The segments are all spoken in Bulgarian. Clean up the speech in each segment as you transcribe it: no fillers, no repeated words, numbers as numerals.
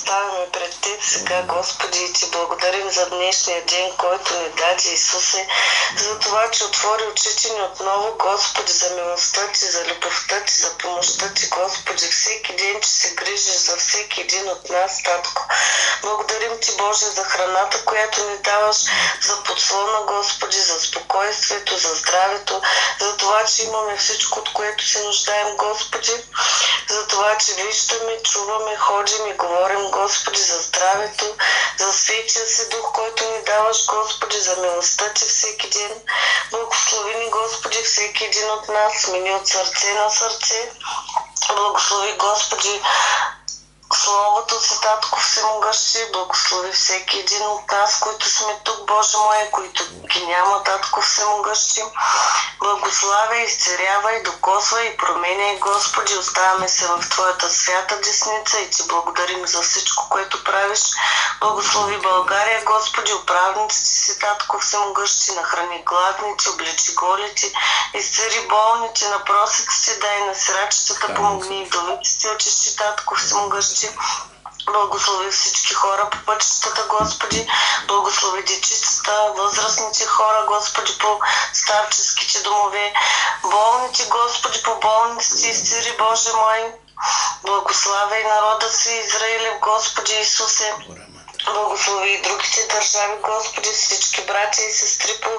поставяме пред Теб сега, Господи, и Ти благодарим за днешния ден, който ни даде, Исусе, за това, че отвори очите ни отново, Господи, за милостта Ти, за любовта Ти, за помощта Ти, Господи, всеки ден, че се грижиш за всеки един от нас, Татко. Благодарим Ти, Боже, за храната, която ни даваш, за подслона, Господи, за спокойствието, за здравето, за това, че имаме всичко, от което се нуждаем, Господи, за това, че виждаме, чуваме, ходим и говорим, Господи, за здравето, за Светия си Дух, който ни даваш, Господи, за милостта Ти всеки ден. Благослови ни, Господи, всеки един от нас, смени от сърце на сърце. Благослови, Господи, Словото Си, Татко Всемогъщи, благослови всеки един от нас, които сме тук, Боже мой, които ги няма, Татко Всемогъщи. Благославяй, изцерявай, докосвай и променяй, Господи. Оставяме се в Твоята свята десница и Ти благодарим за всичко, което правиш. Благослови България, Господи, управниците си, Татко Всемогъщи, нахрани гладните, обличи голите, изцери болните, на просеците дай, на сирачетата помогни, вдовиците очисти, Татко Всемогъщи. Благослови всички хора по пътищата, Господи. Благослови дечицата, възрастните хора, Господи, по старческите домове. Болните, Господи, по болниците, изцери, Боже мой. Благославяй народа си, Израилев, Господи Исусе. Благослови и другите държави, Господи, всички братя и сестри по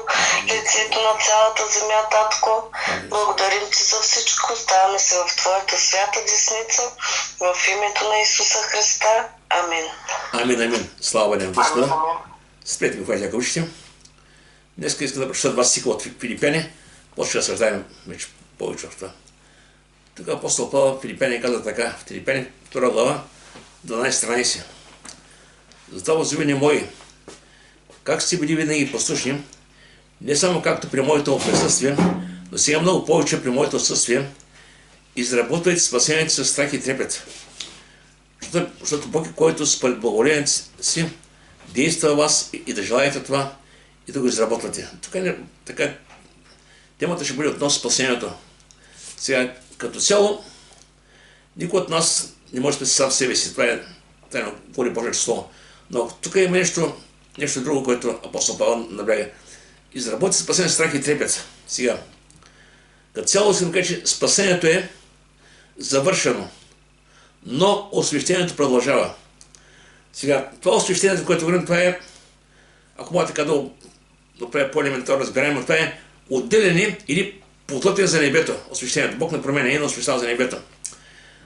лицето на цялата земя, Татко. Благодарим Ти за всичко. Ставаме се в Твоята свята десница, в името на Исуса Христа. Амин. Амин, амин. Слава на Господа. Спрете ми, хватля, ако учите. Днес искам да прочета два стиха от Филипяни. После да съждаем вече повече от това. Тук апостол Павел в Филипяни каза така. В Филипяни 2 глава, 12-13. Затова, возлюбени мои, как сте били винаги послушни, не само както при моето присъствие, но сега много повече при моето отсъствие, изработвайте спасението с страх и трепет. Защото Бог, който според благоволението си действа в вас и да желаете това и да го изработвате. Тук така, темата ще бъде относно спасението. Сега, като цяло, никой от нас не може да спаси сам себе си. Това е тайно, воли Божие слово. Но тук има нещо друго, което апостол Павел набляга. Изработи спасение, страх и трепет. Сега, като цяло си кажа, че спасението е завършено, но освещението продължава. Сега, това освещението, което говорим, това е, ако мога така да правя по-елементарно разбираемо, това е отделени или подготвяне за небето, освещението. Бог не променя, но освещава за небето.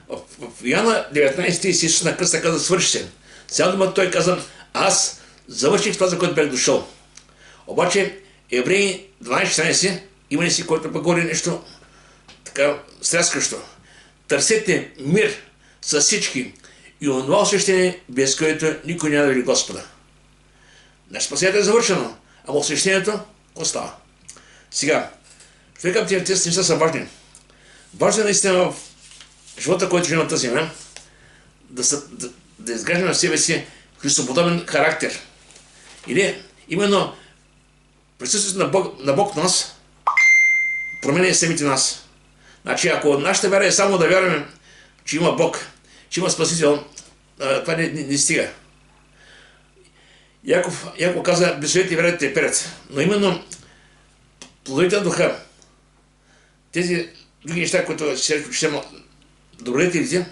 В Йоанна 19 Исус на кръста каза, свърши се. Сега дума той каза, аз завърших това, за което бях дошъл. Обаче Евреи 12:14 има ли си, който пък говори нещо така стряскащо. Търсете мир с всички и онова освещение, без което никой няма да види Господа. Значи спасението е завършено, ама освещението остава. Сега, ще викам, тези неща са важни. Важно е наистина в живота, който живеем на тази земя, да изграждаме в себе си христоподобен характер. Или именно присъствието на Бог в нас променя самите нас. Значи, ако нашата вяра е само да вярваме, че има Бог, че има Спасител, това не стига. Яков каза, безсоветите вярвате перец. Но именно плодовете на духа, тези други неща, които се речем добродетелите,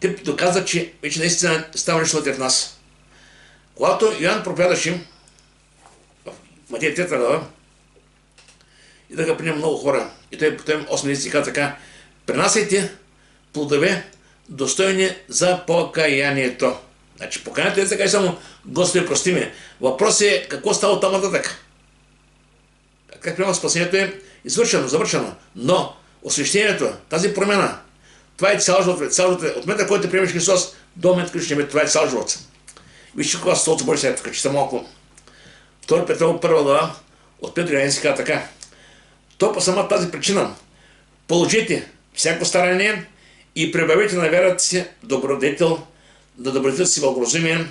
те доказват, че вече наистина става нещо вътре в нас. Когато Йоан проповядаше в Матея 3 глава, и да приема много хора, и той по 8 стих каза така, пренасяйте плодове, достойни за покаянието. Значи покаянието е така и само Господи, прости ме. Въпрос е какво става от там нататък. Как приема спасението е извършено, завършено, но освещението, тази промяна, това е цял живот. От момента, който приемеш Христос, до момента, който ще имаме, това е цял живот. Вижте кога Словото Божие сега, тук чета малко. 2 Петрово 1 глава, от 5 си казва така. То по сама тази причина положите всяко старание и прибавете на вярата си добродетел, на добродетел си благоразумие,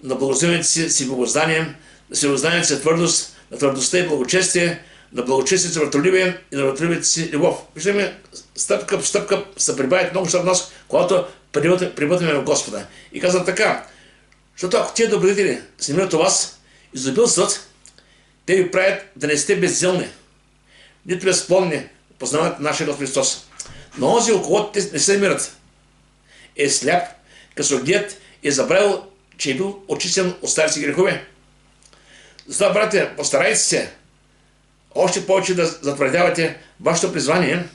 на благоразумието си богознание, на силознанието си твърдост, на твърдостта и благочестие, на благочестието си вратолюбие и на вратолюбието си любов. Виждаме, стъпка по стъпка се прибавят много неща в нас, когато прибъдваме в Господа. И казвам така, Защото ако тия добродетели се намират у вас, изобилстват, те ви правят да не сте безделни, нито безплодни, познават нашия Господ Христос. Но онзи, около те не се намират, е сляп, късоглед, е забравил, че е бил очистен от старите грехове. Затова, братя, постарайте се още повече да затвърдявате вашето призвание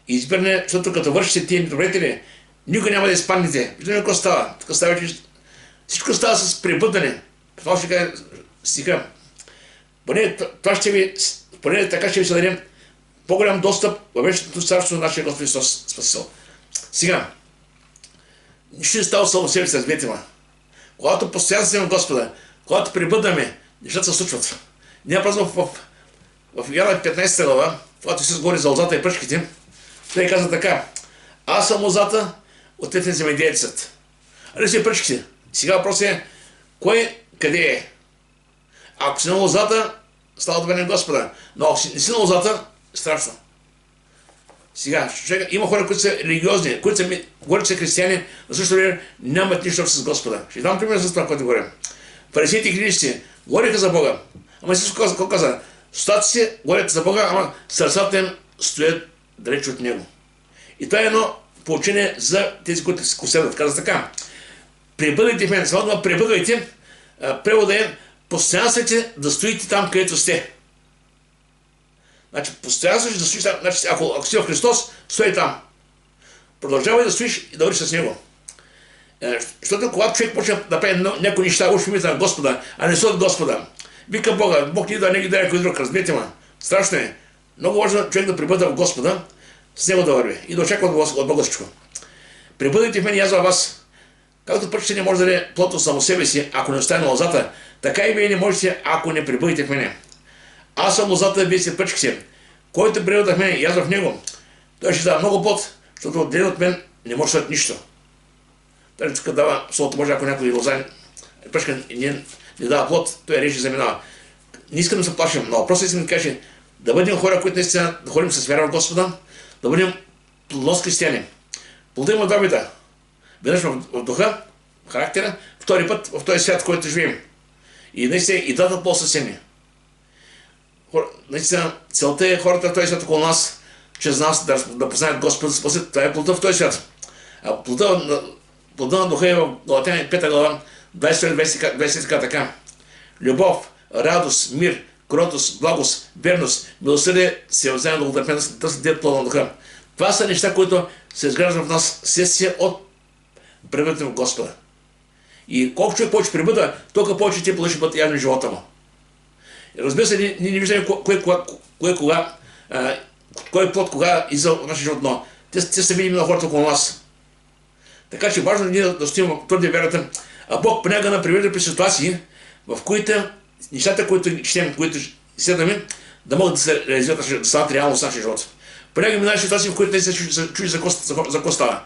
и избиране, защото като вършите тия добродетели, никога няма да изпаднете. Виждаме какво става. Тук става, че всичко става с пребъдване. Това ще кажа стиха. Поне така ще ви се дадем по-голям достъп във вечното царство на нашия Господ Христос Спасител. Сега, нищо не става само себе си, разберете ма. Когато постоянно сме в Господа, когато пребъдваме, нещата се случват. Ние празно в Йоанна 15 глава, когато Исус говори за лозата и пръчките, той каза така: аз съм лозата, отец е земеделецът. А си пръчките. Сега въпрос е, кой къде е? Ако си на лозата, става добре на Господа. Но ако не си на лозата, страшно. Сега, има хора, които са религиозни, които са християни, но също време нямат нищо с Господа. Ще дам пример за това, което говоря. Фарисеите и книжниците говориха за Бога. Ама Исус какво каза? Устата си говорят за Бога, ама сърцата им стоят далеч от Него. И това е едно поучение за тези, които се последват. Каза така: пребъдвайте в мен. Само това пребъдвайте, превода е постоянствайте да стоите там, където сте. Значи, постоянстваш да стоиш там. Значи, ако си в Христос, стой там. Продължавай да стоиш и да вършиш с Него. Защото когато човек почне да прави някои неща, уж на Господа, а не са от Господа, вика Бога, Бог ни да не ги даде някой друг, разберете ма. Страшно е. Много важно човек да пребъда в Господа, с Него да върви и да очаква от Бога всичко. Пребъдайте в мен и аз във вас. Както пръчките не може да даде плод от само себе си, ако не остане на лозата, така и вие не можете, ако не пребъдите в мене. Аз съм лозата, вие сте пръчките. Който пребъда в мене и аз в него, той ще дава много плод, защото отделен от мен не може да дадат нищо. Даже тук дава словото, може ако някой лоза пръчка не дава плод, той реже заминава. Не искам да се плашим, но въпросът искам да кажа да бъдем хора, които наистина да ходим с вяра в Господа, да бъдем плодоносни християни. Плода има два вида. Веднъж в духа, в характера, втори път в този свят, в който живеем. И наистина и двата по-съседни. Наистина целта е хората в този свят около нас, чрез нас да познаят Господа, да се спасят. Това е плода в този свят. А плода на духа е в Галатяни 5 глава, 20 така. Любов, радост, мир, кротост, благост, верност, милосърдие, всеотземна дълготърпение, да са дет плода на духа. Това са неща, които се изграждат в нас следствие от пребъдването в Господа. И колко човек повече пребъда, толкова повече те ще бъдат явни в живота му. Разбира се, ние не виждаме кой плод кога изza от нашия живот, но те са видими на хората около нас. Така че важно е ние да стоим в твърде вярата, а Бог понякога на привежда при ситуации, в които нещата, които четем, които следваме, да могат да се реализират, да станат реално с нашия живот. Понякога минаваш ситуации, в които те се чуди за какво става.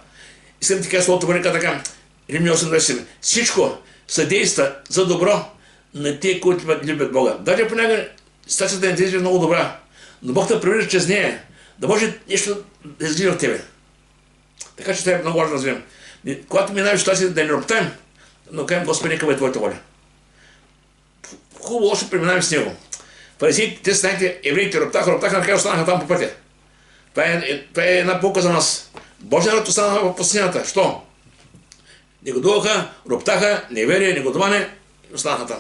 Искам да ти кажа словото върника така. Римляни 8:27. Всичко съдейства за добро на тия, които любят Бога. Даже понякога ситуацията не изглежда много добра, но Бог те привежда чрез нея, да може нещо да изглежда в тебе. Така че това е много важно да разберем. Когато минаваш ситуация да не роптаем, но кажем: Господи, нека бъде Твоята воля. Хубаво още преминаваме с Него. Фарисеите, те знаете, евреите роптаха, накрая останаха там по пътя. Това е една полка за нас. Божия народ остана в пустинята. Що? Негодуваха, роптаха, неверие, негодуване и останаха там.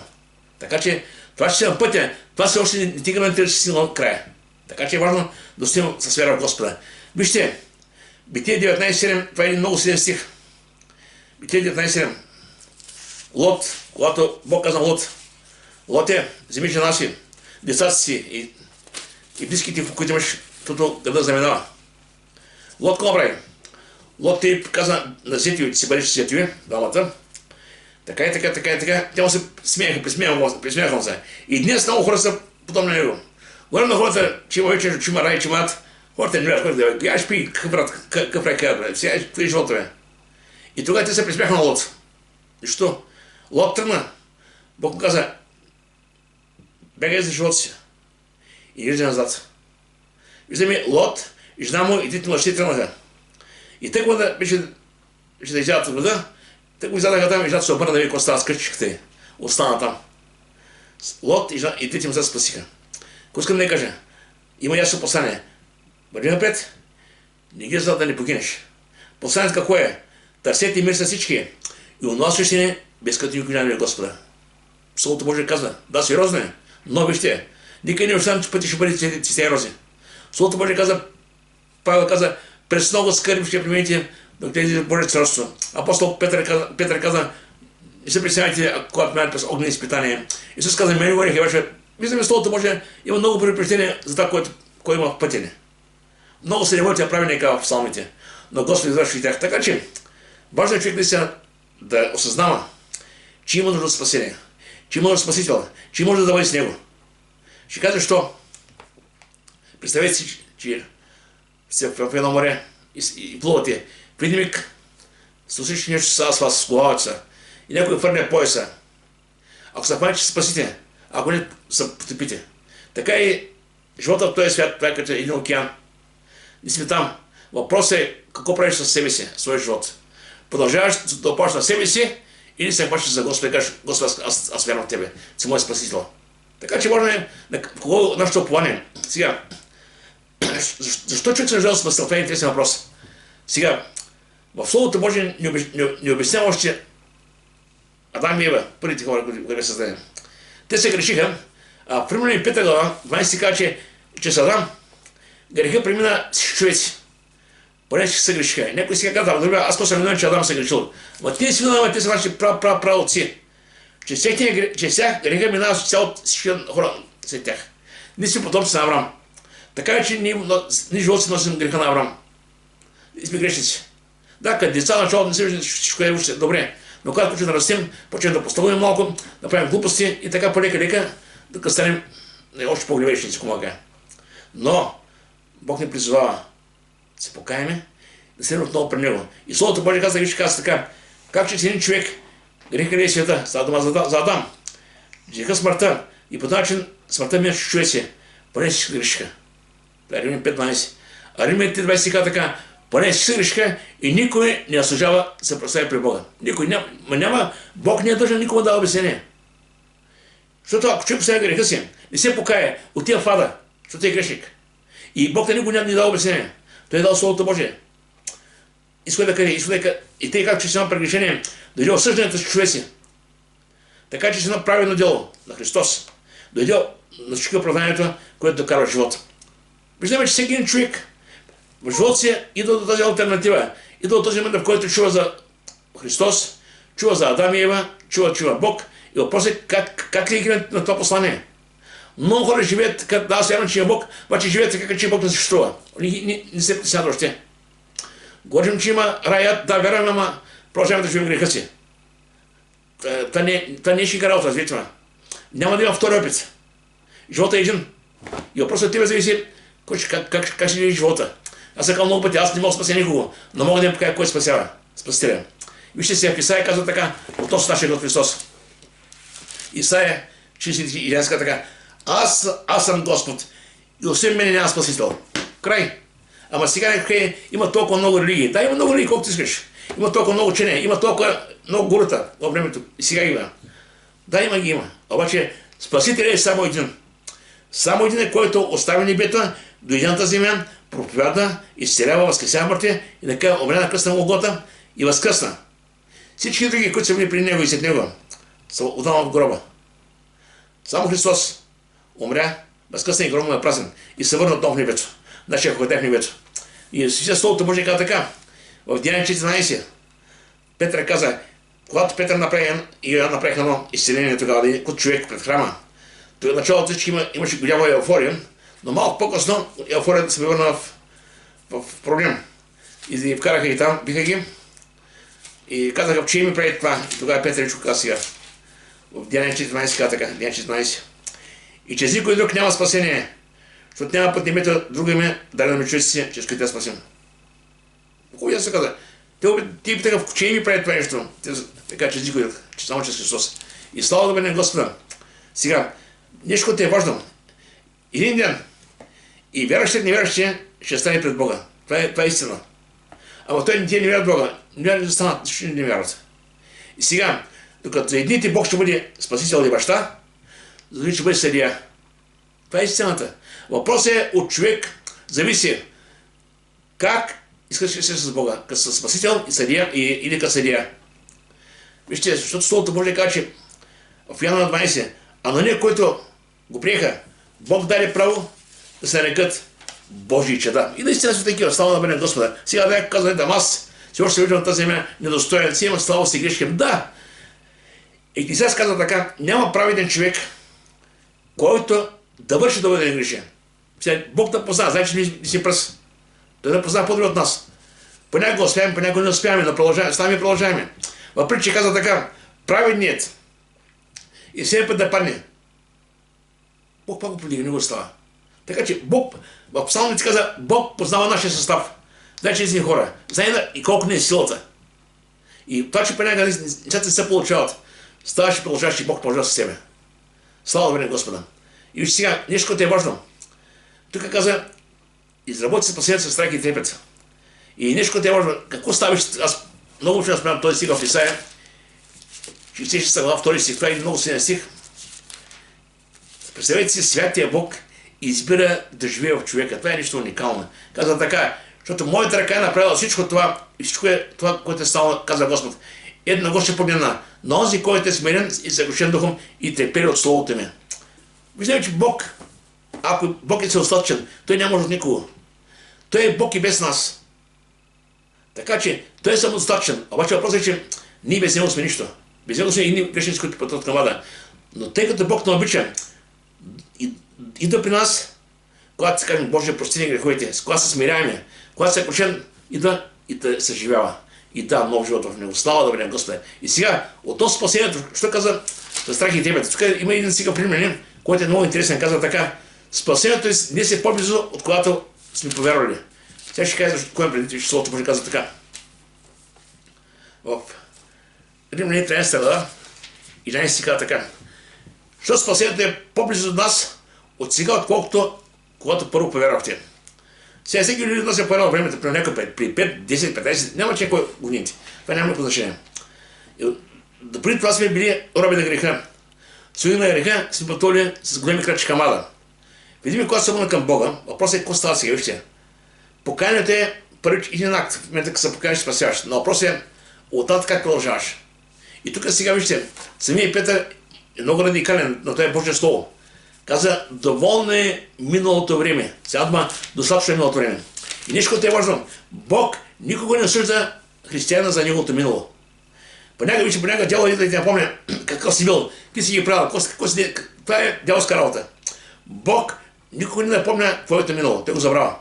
Така че това ще се на пътя. Това се още не ти гарантира, че си на края. Така че е важно да стоим с вяра в Господа. Вижте, Битие 19:7, това е един много силен стих. Битие 19:7. Лот, когато Бог каза на Лот, вземи жена си, децата си и близките, в които имаш, защото града заминава. Лот какво прави? Лот ти каза на зетиви, си бъдеш зетиви, двамата. Така и така. Те му се смеяха, присмеяха му се. И днес много хора са подобни на него. Говорим на хората, че има вечер, че има рай, че има ад. Хората не гледат, я шпи, какъв рай казват, сега какви живота бе. И тогава те се присмяха на Лот. Защо? Лот тръгна. Бог му каза: бегай за живота си. И вижда назад. Виждаме Лот, жена му и двете мъже тръгнаха. И тъква да беше да изядат от града, Те го издадаха там и жена се обърна да види какво става с къщичката. Остана там. Лот и трите му се спасиха. Ако искам да кажа, има ясно послание. Върви напред, не ги за да не погинеш. Посланието какво е? Търсете мир с всички и онова свещение, без като никой няма Господа. Словото Божие казва, да, сериозно е, но вижте, никъде не останам, че пъти ще бъдете сериозни. Словото Божие казва, Павел каза, през много скърби ще примените до тези Божие царство. Апостол Петър каза, не се притеснявайте, когато минат през огнени изпитания. Исус каза, мен говорих, беше, виждаме Словото Божие, има много предупреждения за това, което има в пътя ни. Много се не водите правилника в псалмите, но Господ извършва и тях. Така че, важно е човек наистина да осъзнава, че има нужда от спасение, че има нужда от Спасител, че има нужда да бъде с Него. Ще кажа защо. Представете си, че сте в едно море и плувате. В един миг слушаш нещо с вас, с главата и някой хвърля пояса. Ако се хване, че се спасите, ако не се потопите. Така и живота в този свят, това е като един океан. Не сме там. Въпросът е какво правиш със себе си, своя живот. Продължаваш да опаш на себе си или се хващаш за Господа и кажеш, Господи, аз вярвам в Тебе, си мой Спасител. Така че важно е на кого нашето упование. Сега, защо човек се нуждае от спасител? Това е интересен въпрос. Сега, в Словото Божие ни обяснява още Адам и Ева, първите хора, които бе създадени. Те се грешиха, а в Римляни 5 глава, 12 казва, че с Адам греха премина с човеци. Поне че се грешиха. Някой сега казва, добре, аз после виновен, че Адам се грешил. Ама те си виновен, те са наши правоотци. Че всяк греха минава с цялото всички хора след тях. Ние сме потомци на Авраам. Така е, че ние живот си носим греха на Авраам. И сме грешници. Да, като деца началото не се вижда, всичко е още добре. Но когато почнем да растем, почнем да поставим малко, да правим глупости и така полека-лека, да станем още по-грешници, комага. Но Бог ни призовава да се покаяме, да седнем отново при Него. И Словото Божие казва така, как че един човек греха ли е света, става дума за Адам, греха смъртта и по начин смъртта мина с човеци, поне всички грешиха. Това е Римляни 5.12. А Римляни 20 казва така, поне всички грешиха и никой не заслужава да се прослави при Бога. Никой няма, Бог не е дължен никога да дава обяснение. Защото ако човек поставя греха си, не се покая, отива в ада, защото е грешник. И Бог никога не дава обяснение. Той е дал Словото Божие. Иска да каже, и тъй както че си има прегрешение, дойде осъждането с човеци. Така че си има правилно дело на Христос. Дойде на всички оправданието, което докарва живота. Виждаме, че всеки един човек в живота си идва до тази алтернатива. Идва до този момент, в който чува за Христос, чува за Адам и Ева, чува Бог. И въпросът е как ли играем на това послание. Много хора живеят, да, аз вярвам, че е Бог, обаче живеят така, че Бог не съществува. Не се притесняват още. Говорим, че има раят, да, вярваме, ама продължаваме да живеем греха си. Това не е шига работа, разбирате ме. Няма да има втори опит. Живота е един. И въпросът от тебе зависи как ще види живота. Аз съм казал много пъти, аз не мога да спася никого, но мога да им покажа кой спасява. Спасителя. Вижте се, в Исаия казва така, относно нашия Господ Христос. Исаия 61 казва така, аз съм Господ и освен мене няма спасител. Край. Ама сега има толкова много религии. Да, има много религии, колкото искаш. Има толкова много учения, има толкова много гурата във времето. И сега има. Да, има. Обаче Спасителят е само един. Само един е, който остави небето, дойде на тази земя, проповяда, изцелява, възкресява мъртви и така обря на кръста на Голгота и възкръсна. Всички други, които са били при него и след него, са отдават в гроба. Само Христос умря, възкръсна и гробът е празен и се върна отново в небето. Нашия ходя в небето. И сега Словото Божие казва така. В Деяния 14 Петър каза, когато Петър направи едно изцеление тогава, като човек пред храма, в началото всички имаше голяма еуфория, но малко по-късно еуфорията се превърна в проблем. И ги вкараха и там, биха ги и казаха, че ми прави това. И тогава Петър Ичко каза сега. В Деяния 14 каза така, Деяния 14. И чрез никой друг няма спасение, защото няма път небето друго име, дали на човеци, чрез които е спасен. Хубаво се каза. Ти питаха, че ми прави това нещо. Така, чрез никой друг, само чрез Христос. И слава да бъде на Господа. Сега, нещо, което е важно. Един ден и вярващите, невярващите ще стане пред Бога. Това е истина. Ама той не вярва в Бога. Не вярва да станат, защото не вярват. И сега, докато за едните Бог ще бъде спасител и баща, за другите ще бъде съдия. Това е истината. Въпросът е от човек, зависи как искаш да се с Бога, като спасител и съдия или като съдия. Вижте, защото Словото Божие казва, че в Йоанна 12, а на ние, които го приеха, Бог даде право да се нарекат Божии чеда. И наистина са такива, слава на бъде Господа. Сега да казваме, да аз си още се виждам на тази земя недостоен, си има слава си грешки. Да! Екклесиаст казва така, няма праведен човек, който да върши да бъде грешен. Бог да познава, значи не си пръс. Той да познава по-добре от нас. Понякога успяваме, понякога не успяваме, но продължаваме, ставаме и продължаваме. В притча казва така, праведният и всеки път да падне. Бог пак го подига, не го става. Така че Бог, в псалмите каза, Бог познава нашия състав. Значи сме хора. Знае и колко не е силата. И това, че понякога нещата не се получават, ставаш и продължаваш, и Бог продължава със себе. Слава бъде Господа. И виж сега, нещо, което е важно. Тук каза, изработи се спасението със страх и трепет. И нещо, което е важно, какво ставиш, аз много учен спомням този стих в Исаия, 66 глава, 2 стих, това е много силен стих. Представете си, святия Бог избира да живее в човека. Това е нещо уникално. Казва така, защото моята ръка е направила всичко това, и всичко е това, което е станало, казва Господ. Ето го ще помня на онзи, който е смирен и съкрушен духом и трепери от словото ми. Виждаме, че Бог, ако Бог е целостатъчен, той няма нужда от никого. Той е Бог и без нас. Така че той е самодостатъчен. Обаче въпросът е, че ние без него сме нищо. Без него сме едни грешници, които пътуват към ада. Но тъй като Бог не обича, идва при нас, когато се кажем Боже, прости ни греховете, когато се смиряеме, когато се е крушен, идва и да съживява. И да, нов живот в него. Слава да бъде Господи. И сега, от този спасението, що каза за страх и трепет? Тук има един сега пример, който е много интересен. Казва така, спасението днес е по-близо, от когато сме повярвали. Сега ще кажа, защо кое преди, че Словото Божие казва така. В Римляни 13 глава, 11 си казва така. Защото спасението е по-близо от нас, от сега, отколкото когато първо повярвахте. Сега всеки от нас е по едно времето, при някой при 5, 10, 15, няма че кой годините. Това няма никакво значение. Допреди това сме били роби на греха. Слуги на греха сме пътували с големи крачи към ада. Видимо, когато се обърна към Бога, въпросът е какво става сега, вижте. Покаянието е първи един акт, в момента като се покаяниш, спасяваш. Но въпросът е оттатък как продължаваш. И тук сега вижте, самия Петър е много радикален, но това е Божие Слово. Каза, доволно е миналото време. Сега дума, достатъчно е миналото време. И нещо, което е важно, Бог никога не осъжда християна за неговото минало. Понякога дявол идва и те напомня какъв си бил, ти си ги правил, това е дяволска работа. Бог никога не напомня твоето минало, той го забравя.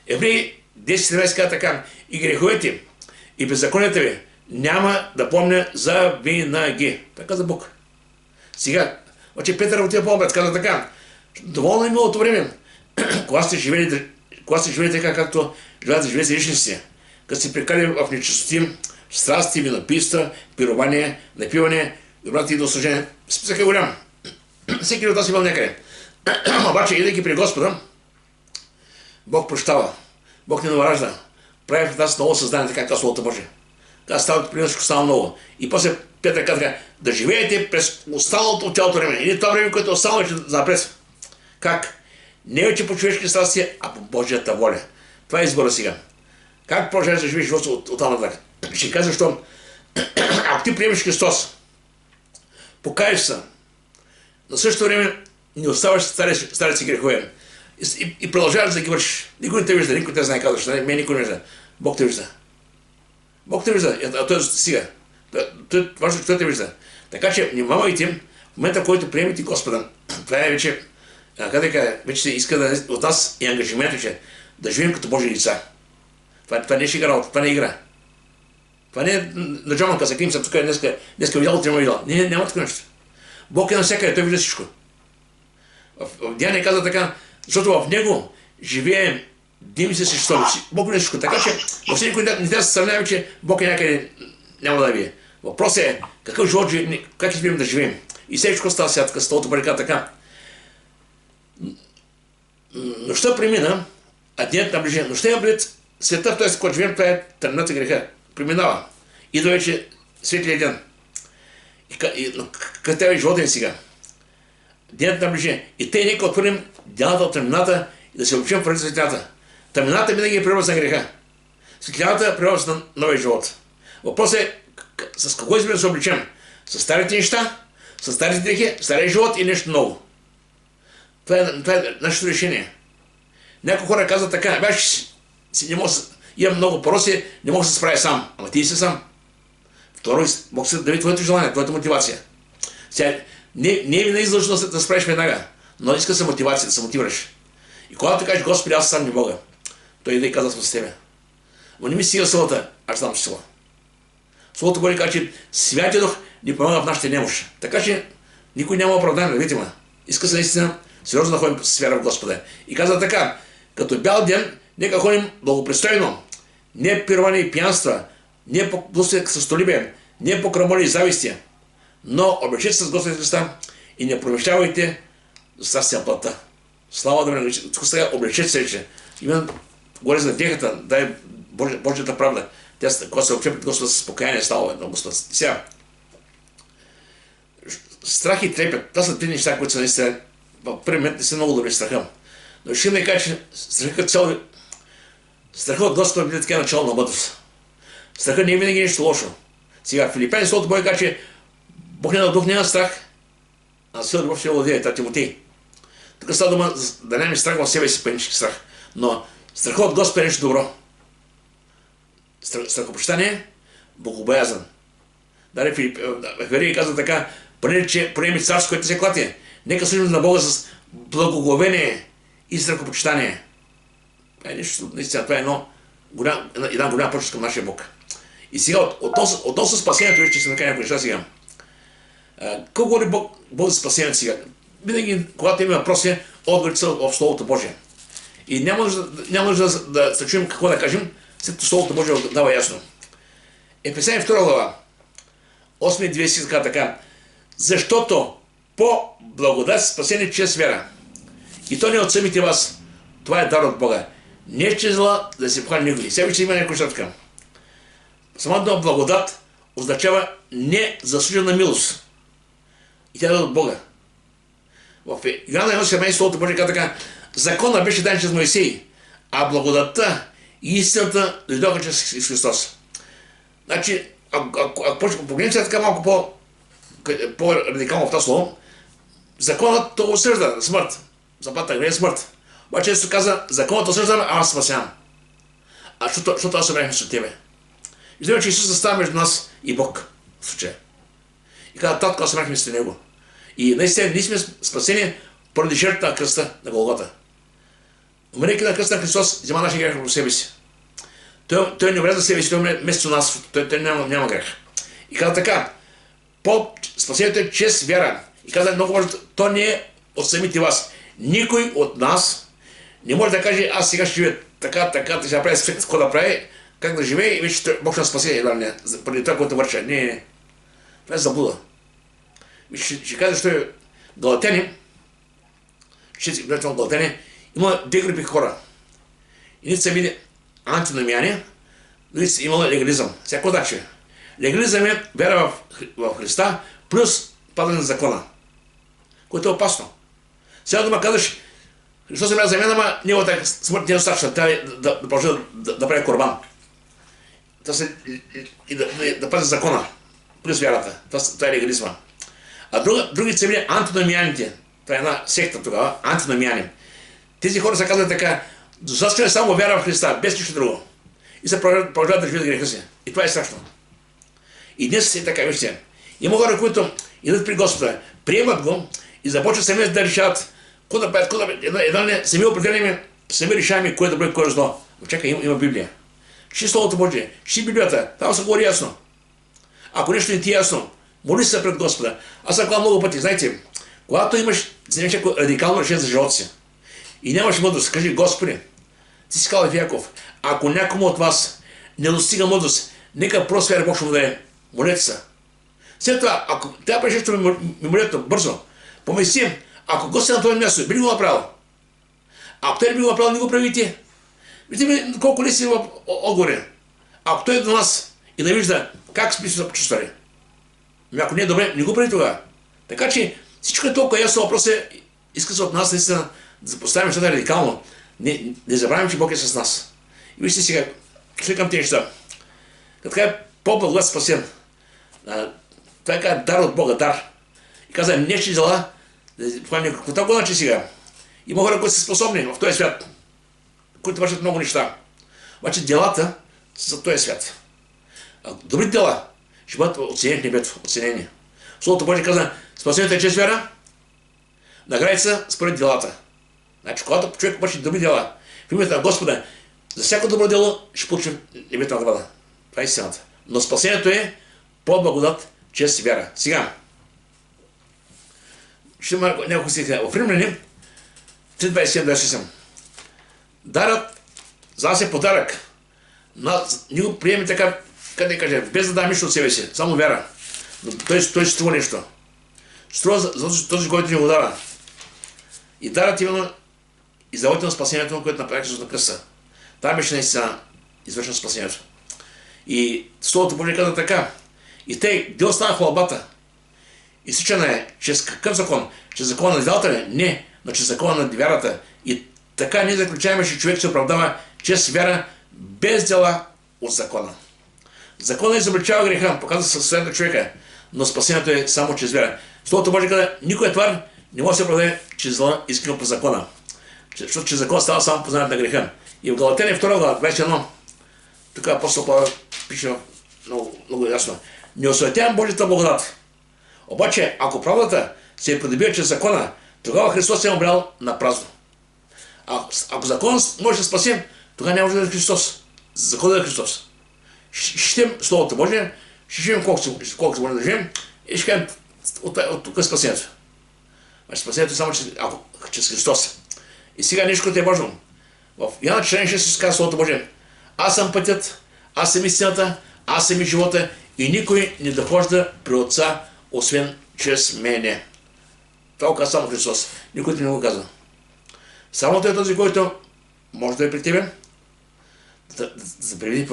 Евреи 10-17 казва така, и греховете, и беззаконията ви няма да помня за винаги. Така каза Бог. Сега, обаче Петър отива по-обред, каза така, доволно е миналото време, когато сте живели така, както желаят да живеете личниците, като сте прекали в нечистоти, страсти, винопийства, пирование, напиване, добрата и до служение. Списък е голям. Всеки от нас е бил някъде. Обаче, идейки при Господа, Бог прощава, Бог не наражда, прави в нас ново създание, така както Словото Божие. Така става при нас, става много. И после Петър каза, да живеете през останалото от цялото време. Или това време, което е останало, ще напред. Как? Не вече по човешки страсти, а по Божията воля. Това е избора сега. Как продължаваш да живееш живота от там нататък? Ще кажа, защо ако ти приемеш Христос, покаеш се, на същото време не оставаш старите си грехове и продължаваш да ги вършиш. Никой не те вижда, никой не знае казваш, мен никой не вижда. Бог те вижда. Бог те вижда, а той сега. Важно, че той те вижда. Така че внимавайте, в момента, в който приемете Господа, това е вече, вече се иска от нас и ангажимент, че да живеем като Божи лица. Това не е шега работа, това не е игра. Това не е на джаманка, за клим съм тук, днеска видял, утре ме видял. Няма такова нещо. Бог е навсякъде, той вижда всичко. В Деяния каза така, защото в него живее дим се съществува. Бог вижда всичко. Така че въобще никой не трябва да се сравнява, че Бог е някъде няма да вие. Въпросът е какъв живот живеем, как избираме да живеем. И всичко става сега така, столото барика така. Нощта премина, а денят наближен. Нощта е облит света, т.е. когато живеем, това е тъмната греха. Преминава. Идва вече светлия ден. Като тебе живота е сега. Денят наближи. И те нека отворим делата от тъмнината и да се обучим в светлината. Тъмнината винаги е превоз на греха. Светлината е превоз на новия живот. Въпросът е с какво избираме да се обличем? С старите неща, с старите дрехи, стария живот и нещо ново. Това е нашето решение. Някои хора казват така, имам много пороси, не мога да се справя сам. Ама ти си сам. Второ, мога да даде твоето желание, твоята мотивация. Сега, не е винаги задължително да справиш веднага, но иска се мотивация, да се мотивираш. И когато ти кажеш, Господи, аз сам не мога, той иде и казва с тебе. Но не ми стига силата, аз знам сила. Словото говори така, че Святия Дух ни помага в нашите немощи. Така че никой няма оправдание, видите ме. Иска се наистина сериозно да ходим с вяра в Господа. И казва така, като бял ден, нека ходим благопристойно, не пирване и пиянства, не по блудствие със столибие, не по крамоли и зависти, но облечете се с Господа Христа и не промещавайте страстите на плътта. Слава да ме сега облечете се вече. Именно говоря за дехата, дай Божията правда. Когато се обче пред Господа с покаяние, става на Господа. Сега, страх и трепет, това са три неща, които са наистина, в първи момент не са много добри страха. Но ще ми кажа, че страхът от Господа биде така начало на мъдрост. Страхът не е винаги нещо лошо. Сега, в Филипяни словото Бог казва, че Бог не дал дух, няма страх, а сила любов ще владее, това Тимотей. Тук става дума да нямаме страх в себе си, панически страх. Но страхът от Господа е нещо добро. Страхопочитание, богобоязън. Даре Филипяни казва така, приеми царство, което се клати. Нека служим на Бога с благоговение и страхопочитание. Това е нещо, наистина, това е една голяма почет към нашия Бог. И сега, относно спасението, ще се накажа някои неща сега. Какво говори Бог за спасението сега? Винаги, когато има въпроси, отговорите са в Словото Божие. И няма нужда да се чуем какво да кажем, след като Словото Божие дава ясно. Ефесяни 2 глава, 8 и 20 така. Защото по благодат спасени чрез вяра. И то не от самите вас. Това е дар от Бога. Не е чрез зла да се похвали никой. Сега ще има някой така. Самата дума благодат означава незаслужена милост. И тя е от Бога. В Йоанна 1:17 Словото Божие казва така: закона беше дан чрез Моисей, а благодатта и истината дойдоха чрез Христос. Значи, ако погледнем сега така малко по-радикално в това слово, законът то осъжда смърт. Заплата не е смърт. Обаче се каза, законът осъжда, а аз спасявам. Защото аз събрахме с тебе. Виждаме, че Исус застава между нас и Бог в случая. И каза, татко, аз събрахме с него. И наистина ние сме спасени поради жертвата на кръста на Голгота. Умирайки на кръста на Христос, взема нашия грех върху себе си. Той не умре за себе си, той умре вместо нас, той няма грех. И каза така, спасението е чрез вяра. И каза много важно, то не е от самите вас. Никой от нас не може да каже, аз сега ще живея така, ще направя какво да прави, как да живее и вече Бог ще спаси едва не, преди това, което върша. Не. Това е заблуда. Ще кажа, защо е Галатяни, има две групи хора. Едните са били антиномияни, другите са имали легализъм. Сега какво значи? Легализъм е вяра в Христа плюс падане на закона, което е опасно. Сега да ме казваш, Христос е за мен, ама неговата смърт не е достатъчна, да продължи да прави корбан. И да пази закона, плюс вярата. Това е легализма. А другите са били антиномияните. Това е една секта тогава, антиномияни. Тези хора се казват така, достатъчно е само вяра в Христа, без нищо друго. И се продължават да живеят греха си. И това е страшно. И днес е така, вижте. Има хора, които идват при Господа, приемат го и започват сами да решават какво да правят, едва не сами определяме, сами решаваме кое е добро и кое е зло. Чакай, има Библия. Чти Словото Божие, чти Библията, там се говори ясно. Ако нещо не ти е ясно, моли се пред Господа. Аз съм казал много пъти, знаете, когато имаш някакво радикално решение за живота си и нямаш мъдрост, кажи, Господи, ти си казал в Яков, ако някому от вас не достига мъдрост, нека просто вяра Бог ще му даде. Молете се. След това, ако трябва да нещо мимолетно, бързо, помисли, ако Господ е на това място, би ли го направил? Ако той не би го направил, не го правите. Вижте колко ли си в отгоре. Ако той е до нас и да вижда Как сме се почувствали? Ако не е добре, не го прави тогава. Така че всичко е толкова ясно, въпрос иска се от нас наистина да поставим нещата радикално. Не забравим, че Бог е с нас. И вижте сега, шли към тези неща. Като така по-благодат спасен. Това е дар от Бога, дар. И каза, не че дела, какво го значи сега? Има хора, които са способни в този свят, които вършат много неща. Обаче делата са за този свят. А добри дела ще бъдат оценени в небето, оценени. Словото Божие каза, спасението е чрез вяра, наградите са според делата. Значи, когато човек върши добри дела, в името на Господа, за всяко добро дело ще получи небето награда. Това е истината. Но спасението е по благодат чрез вяра. Сега, ще има няколко стиха. В Римляни 3:27. Дарът за нас е подарък. Ние го приемем така, къде каже, без да дам нищо от себе си, само вяра. Но той струва нещо. Струва за този, който ни го дава. И дарът именно издавате на спасението, което направи Исус на кръста. Там беше наистина извършено спасението. И Словото Божие каза така. И те, где остана хвалбата? Изсичана е чрез какъв закон? Чрез закона на делата ли? Не, но чрез закона на вярата. И така ние заключаваме, че човек се оправдава чрез вяра, без дела от закона. Законът изобличава греха, показва състоянието на човека, но спасението е само чрез вяра. Словото Божие каза, никой твар не може да се оправдае чрез дела, искано по закона. Защото чрез закон става само познаването на греха. И в Галатяни 2 глава, 21, тук апостол Павел пише много ясно. Не осуетявам Божията благодат. Обаче, ако правдата се е придобила чрез закона, тогава Христос е умрял на празно. Ако закон може да спасим, тогава няма да е Христос. Законът е Христос. Ще четем Словото Божие, ще живем колкото може да живем и ще кажем от тук е спасението. Значи спасението е само чрез Христос. И сега нещо, което е важно. В Йоанна 6 се казва Словото Божие. Аз съм пътят, аз съм истината, аз съм и живота и никой не дохожда при Отца, освен чрез мене. Това казва само Христос. Никой не го казва. Само той е този, който може да е при тебе, да заведе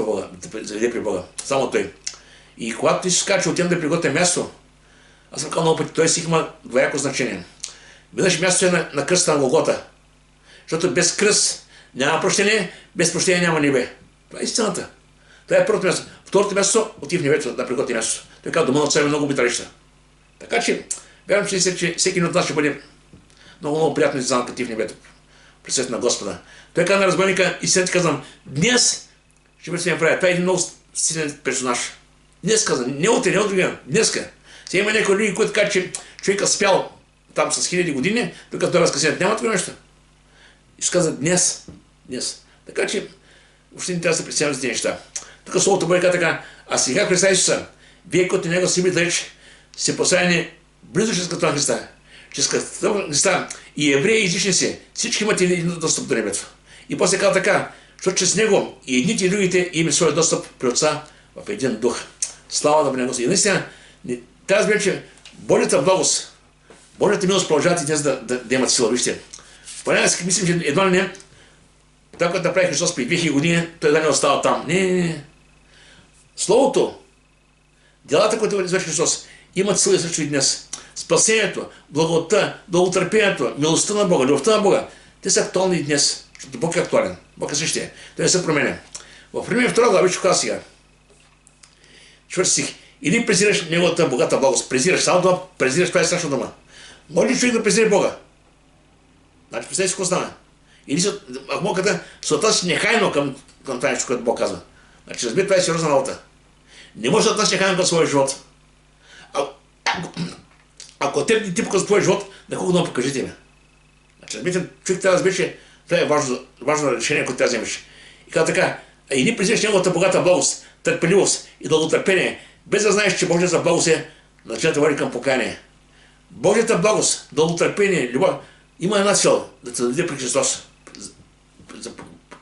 при Бога. Само той. И когато Исус казва, че отидем да приготвя място, аз съм казал много пъти, той си има двояко значение. Веднъж място е на кръста на Голгота. Защото без кръст няма прощение, без прощение няма небе. Това е истината. Това е първото място. Второто място отива в небето да приготви място. Той казва, дома на царя много обиталища. Така че, вярвам, че всеки от нас ще бъде много приятно да пъти в небето. Присъствие на Господа. Той каза на разбойника и след казвам, днес ще бъде се прави. Това е един много силен персонаж. Днес казвам, не утре, не от другия, днеска. Сега има някои люди, които казват, че човека спял там с хиляди години, докато той разкъсят. Няма такова нещо. И ще казва днес. Така че, въобще не трябва да се представям за тези неща. Тук Словото Божие така, а сега Христа Исуса, вие като него си бите реч, се поставени близо чрез като на Христа. Чрез като на Христа и евреи и езичници, всички имат един достъп до небето. И после казва така, защото чрез него и едните и другите имат своя достъп при Отца в един дух. Слава да бъде Господ. И наистина, трябва да разберем, че Божията благост, Божията милост продължават и днес да имат сила. Вижте, понякога си мислим, че едва ли не, това, което направи Христос при 2000 години, той да не остава там. Не. Словото, делата, които извърши Христос, имат сила също и днес. Спасението, благодата, дълготърпението, милостта на Бога, любовта на Бога, те са актуални и днес. Защото Бог е актуален. Бог е същия. Той не се променя. В Римляни 2 глава, виж казва сега. 4 стих. Или презираш неговата богата благост. Презираш. Само това презираш, това е страшна дума. Може ли човек да презира Бога? Значи, представи си какво стана. Или ако мога да се отнася нехайно към това нещо, което Бог казва. Значи, разбира, това е сериозна работа. Не може да отнася нехайно към своя живот. Ако те не ти показва твоя живот, на колко да покажете ме. Значи, разбира, човек трябва да разбира, че това е важно решение, което трябва да вземеш. И казва така, и не презираш неговата богата благост, търпеливост и дълготърпение, без да знаеш, че Божията благост е начината води към покаяние. Божията благост, дълготърпение, любов, има една цел, да те даде при Христос.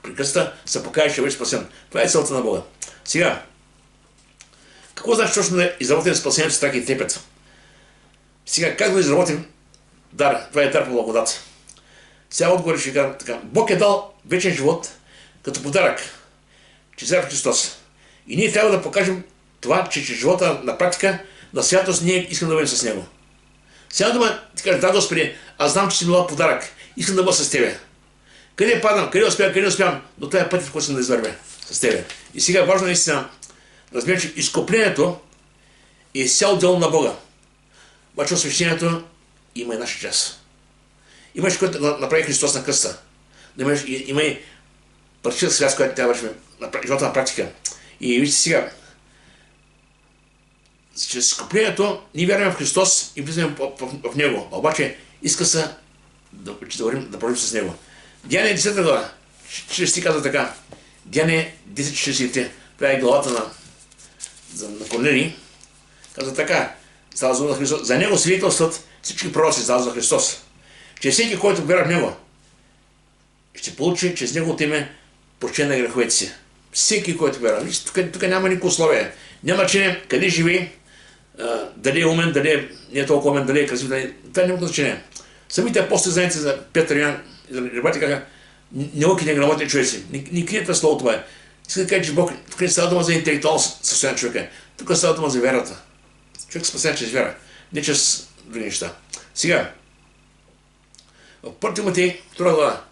При кръста се покаяш, ще бъдеш спасен. Това е целта на Бога. Сега, какво значи точно да изработим спасението с страх и трепет? Сега, как да изработим дар? Това е дар по благодат. Сега отговор ще кажа така. Бог е дал вечен живот като подарък чрез Христос. И ние трябва да покажем това, че живота на практика, на святост ние искам да бъдем с Него. Сега дума ти кажеш, да, Господи, аз знам, че си била подарък. Искам да бъда с Тебе. Къде падам, къде успявам, къде не успявам, но това е пътят, в който съм да извървя с Тебе. И сега важно наистина, разбира, че изкуплението е цял дело на Бога. Обаче освещението има и наша част. Имаш, което направи Христос на кръста. Има и практическа свят, която трябва да вършим на живота на практика. И вижте сега, чрез изкуплението ние вярваме в Христос и влизаме в Него. Обаче иска се да продължим с Него. Деяния 10 глава, че си казва така. Деяния 10:43, това е главата на Корнелий. Казва така, става за Христос. За Него свидетелстват всички пророци, става за Христос. Че всеки, който вярва в Него, ще получи чрез Неговото име прощение на греховете си. Всеки, който вярва. Тук няма никакво условие. Няма че къде живее, дали е умен, дали не е толкова умен, дали е красив, това няма значение. Самите апостоли, знаете за Петър и Йоан, ребята казаха, неуки, неграмотни човеци. Не крие това слово това. Иска да кажа, че Бог, тук не става дума за интелектуално състояние на човека. Тук става дума за вярата. Човек спасява чрез вяра, не чрез други неща. Сега, в 1 Тимотей, 2 глава,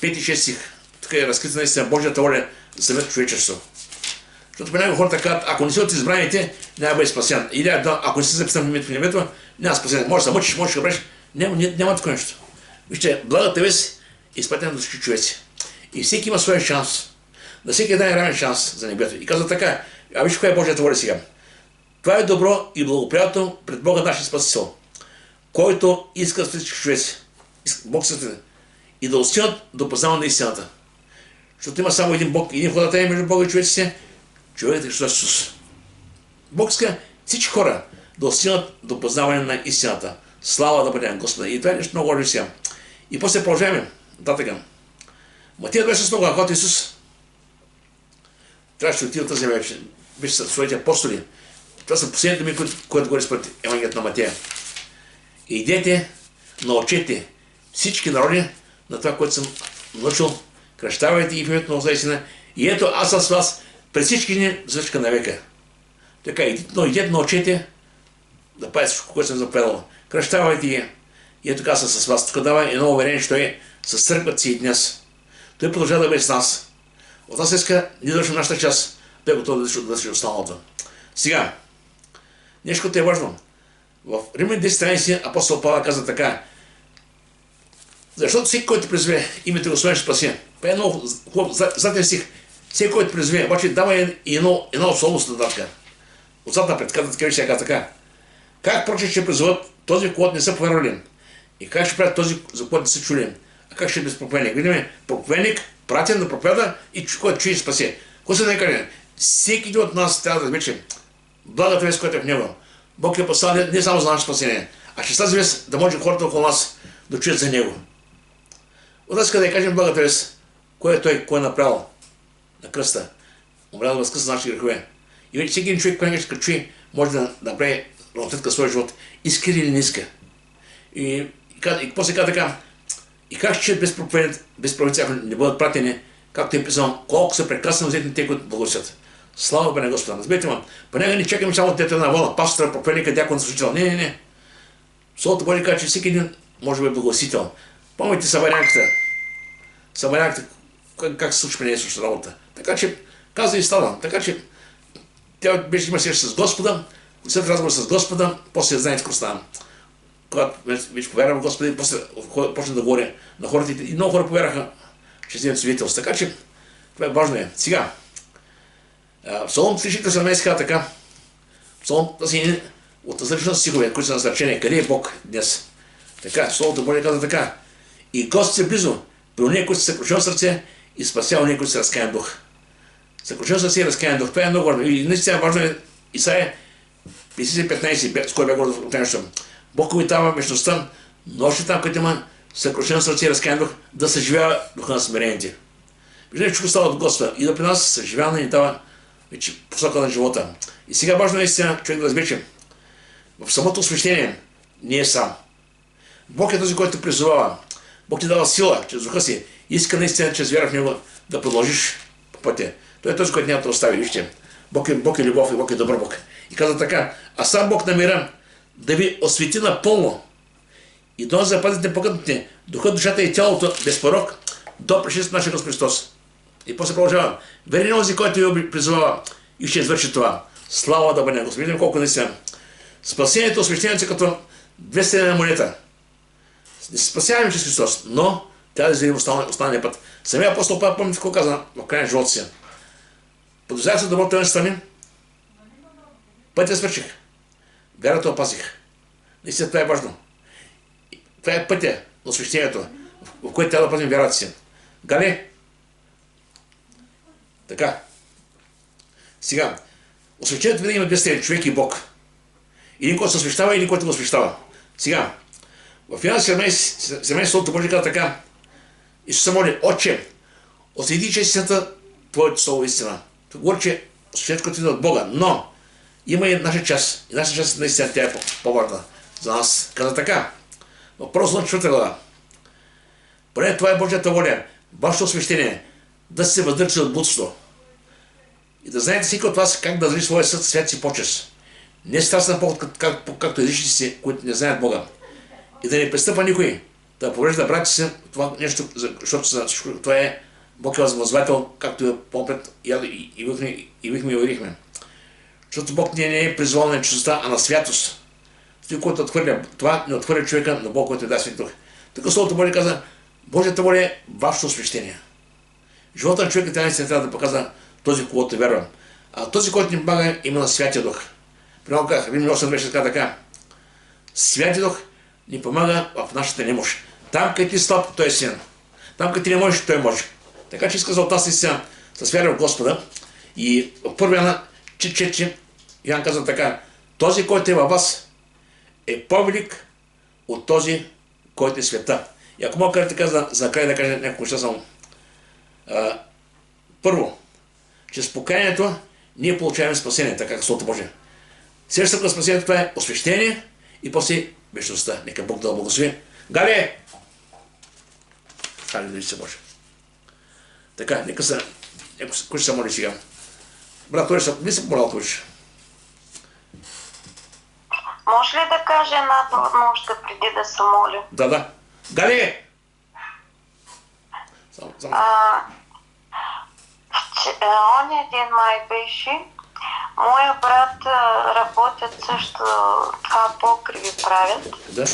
5-6 стих, тук е разкрита наистина Божията воля за самото човечество. Защото понякога хората казват, ако не си от избраните, няма да бъде спасен. Или ако не си записан в името в небето, няма спасен. Може да се мъчиш, може да правиш. Няма такова нещо. Вижте, благата вест е изпратена до всички човеци. И всеки има своя шанс. На всеки един е равен шанс за небето. И казва така, виж каква е Божията воля сега. Това е добро и благоприятно пред Бога нашия Спасител, който иска да всички човеци. Бог също и да достигнат до познаване на истината. Защото има само един Бог, един ходател между Бога и човеците, човекът е Христос Исус. Бог иска всички хора да достигнат до познаване на истината. Слава да бъде на Господа. И това е нещо много важно сега. И после продължаваме. Нататък. Матия 26 много, когато Исус трябваше да отиде от тази земя, беше със своите апостоли. Това са последните думи, които говори според Евангелието на Матея. Идете, научете всички народи на това, което съм научил, кръщавайте ги в името на Отца и Сина. И ето аз с вас през всички дни за всичка на века. Така, идете, научете да правите всичко, което съм заповядал. Кръщавайте ги. И ето аз съм с вас. Тук дава едно уверение, че той с църквата си и днес. Той продължава да бъде с нас. От нас иска ние да вършим нашата част. Той е готов да върши останалото. Сега, нещо, което е важно. В Римляни 10:13 апостол Павел каза така. Защото всеки, който призове името Господен, ще спаси. Това е много хубав заден стих. Всеки, който призове, обаче дава и една особеност на датка. Отзад напред, каза така, ще каза така. Как проче ще призоват този, когато не са повярвали? И как ще правят този, за който не са чули? А как ще е без проповедник? Видиме, проповедник, пратен да проповяда и който чуе и спаси. Какво се да кажа? Всеки един от нас трябва да вече благата вест, която е в него. Бог е поставил не само за наше спасение, а ще тази вест да може хората около нас да чуят за него. От нас иска да кажем благата вест, кой е той, кой е направил на кръста. Умрял да възкръсна нашите грехове. И вече всеки един човек, който ще чуе, може да направи равнотетка своя живот. Иска или не иска. И после каза така, и как ще без провинция, ако не бъдат пратени, както е писано, колко са прекрасно взети те, които благосят. Слава бе на Господа. Разберете ме, понякога не чакаме само тета на вода, пастора, проповедника, дякон, служител. Не. Словото Божие казва, че всеки един може да бъде благосител. Помните Самарянката, как се случи при нея също работа. Така че, каза и става. Така че, тя беше има среща с Господа, след разговор с Господа, после знаете какво става. Когато вече повярвам в Господа, после почна да говоря на хората и много хора повярваха, че вземат свидетелство. Така че, това е важно е. Сега, Псалом 3:17 казва така. Псалом тази от различни стихове, които са насърчени. Къде е Бог днес? Така, Словото Божие казва така. И Господ е близо, при ония, които са съкрушен сърце и спасява ония, които са разкаян дух. Съкрушен сърце и разкаян дух. Това е много важно. И наистина важно е Исаия 50:15, с кой бе гордо от нещо. Бог обитава вечността, но още там, където има съкрушен сърце и разкаян дух, да съживява духа на смирените. Виждате, че става от Господа и да при нас съживяване ни дава вече посока на живота. И сега важно е истина човек да разбере, че в самото освещение не е сам. Бог е този, който призовава. Бог ти дава сила чрез духа си. Иска наистина, чрез вяра в него, да продължиш по пътя. Той е този, който няма да остави. Вижте, Бог е любов и Бог е добър Бог. И каза така, а сам Бог намира да ви освети напълно и да запазите пътните духът, душата и тялото без порок до пришествието на нашия Господ Христос. И после продължава. Верен онзи, който ви призовава и ще извърши това. Слава да бъде Господи. Видим колко наистина. Спасението, освещението е като 200 монета. Не се спасяваме чрез Христос, но трябва да изведем останалия път. Самия апостол Павел, помните какво каза в крайна живота си. Подозрях се доброто да стане. Пътя свърших. Вярата опазих. Наистина това е важно. Това е пътя на освещението, в което трябва да пазим вярата си. Гали? Така. Сега, освещението винаги има две страни, човек и Бог. Един, който се освещава, и един, който го освещава. Сега, в Йоанна 17 Божия каза така, Исус се моли, Отче, освети че истината, Твоето слово истина. Това говори, че освещението идва от Бога, но има и наша част. И наша част наистина тя е по-важна за нас. Каза така, в Първо на 4 глава. Поне това е Божията воля, вашето освещение, да се въздържате от блудство. И да знаете всеки от вас как да държи своя съд, свят си почест. Не страстен на поход, както езичите си, които не знаят Бога. И да не пристъпва никой, да поврежда брати си това нещо, защото това е Бог е въззвател, както е по-пред и вихме и урихме. Защото Бог не е призвал на чистота, а на святост. Той, който отхвърля това, не отхвърля човека, но Бог, който е даде Свет Дух. Така Словото Божие каза, Божията воля е вашето освещение. Живота на човека трябва да показва този, когото вярва. А този, който ни помага, има на Святия Дух. Примерно казах, Римляни 8 беше така. Святия Дух ни помага в нашата немощ. Там, където ти слаб, той е силен. Там, където ти не можеш, той може. Така че иска за от нас наистина с вяра в Господа. И в първия на че Йоан каза така, този, който е във вас, е по-велик от този, който е света. И ако мога да кажа за край да кажа няколко неща само. Първо, чрез покаянието ние получаваме спасение, така как Словото Божие. Следващото на спасението това е освещение и после вечността. Нека Бог да благослови. Гали! Халилуя се Боже. Така, нека се... Кой ще се моли сега? Брат, той не се помолял, той ще. Може ли да кажа една нощта преди да се моля? Да. Гали! Оня ден май беше, моя брат работят също, това покриви правят. Да.